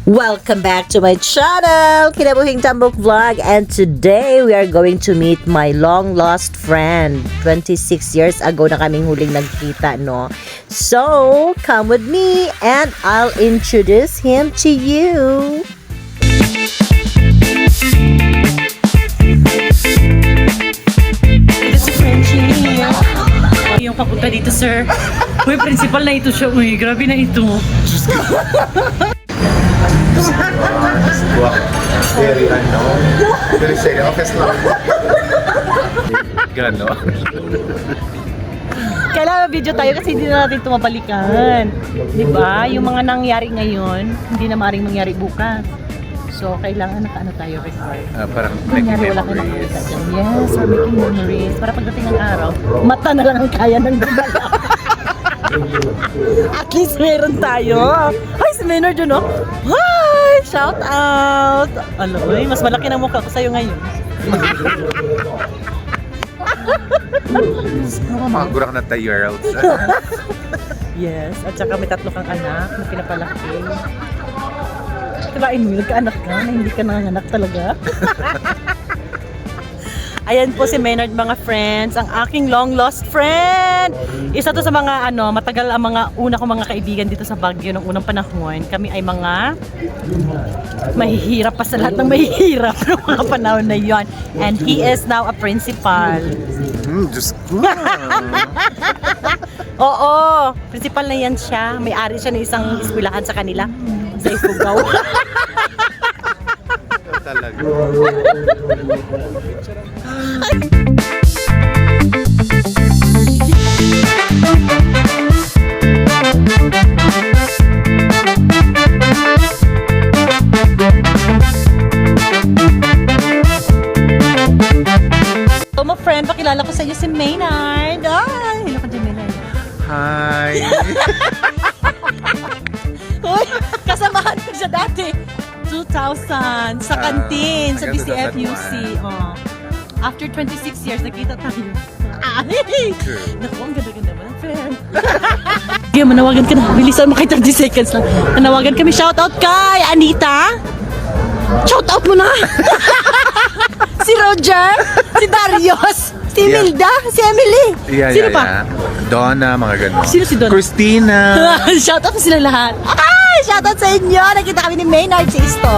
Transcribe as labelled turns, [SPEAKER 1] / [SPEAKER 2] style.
[SPEAKER 1] Welcome back to my channel, Kinabuhing Tambok Vlog, and today we are going to meet my long lost friend. 26 years ago na kaming huling nagkita, no? So, come with me and I'll introduce him to you.
[SPEAKER 2] Ito si Frenchie. Yung papunta dito, sir. Uy, principal na ito siya. Uy, grabe na ito.
[SPEAKER 3] Very very serious office lang. Gano'n.
[SPEAKER 2] Kailangan video tayo kasi hindi na natin ito mabalikan. Diba? Yung mga nangyari ngayon, hindi na maaaring mangyari bukas. So, kailangan naka-ano tayo record.
[SPEAKER 3] Parang
[SPEAKER 2] Nangyari wala kayo nakikita dyan. Yes, we're making memories. Para pagdating ng araw, mata na lang ang kaya ng gumala. At least meron tayo. Ay, si Maynard yun, no? Hi! Shout out! Alam mo, mas malaki na mukha ko sa'yo ngayon.
[SPEAKER 3] Magurang na tayo out.
[SPEAKER 2] Yes, at saka may 3 kang anak na pinapalaki. Kalain mo, nagkaanak ka na hindi ka nanganganak talaga. Ayan po si Maynard, mga friends, ang aking long lost friend. Isa to sa mga matagal ang mga una kong mga kaibigan dito sa Baguio nung unang panahon. Kami ay mga mahihirap pa sa lahat ng mahihirap ng mga panahon na yon. And he is now a principal.
[SPEAKER 3] Diyos ko.
[SPEAKER 2] Oo, principal na yan siya. May-ari siya ng isang eskwelahan sa kanila. Sa Ifugao.
[SPEAKER 3] Talaga.
[SPEAKER 2] So, my friend, pakilala ko sa iyo si Maynard. Ay, hello ka dyan, Maynard.
[SPEAKER 3] Hi.
[SPEAKER 2] Uy, kasamahan ko siya dati. 2000, sa kantin, sa
[SPEAKER 3] hanggang
[SPEAKER 2] BCFUC.
[SPEAKER 3] 2001.
[SPEAKER 2] Oh. After 26 years, nakita tayo. Ay!
[SPEAKER 3] True.
[SPEAKER 2] Naku, ang ganda-ganda mo, friend. Okay, manawagan ka na. Bilisan mo kay 30 seconds lang. Manawagan kami. Shoutout kay Anita. Shoutout mo na. Si Roger. Si Darius. Si
[SPEAKER 3] Yeah.
[SPEAKER 2] Milda. Si Emily. Sino pa?
[SPEAKER 3] Donna, mga gano'n.
[SPEAKER 2] Sino si Donna?
[SPEAKER 3] Christina.
[SPEAKER 2] Shoutout na sila lahat. Ay! Shoutout sa inyo. Nakita kami ni Maynard sa Isto.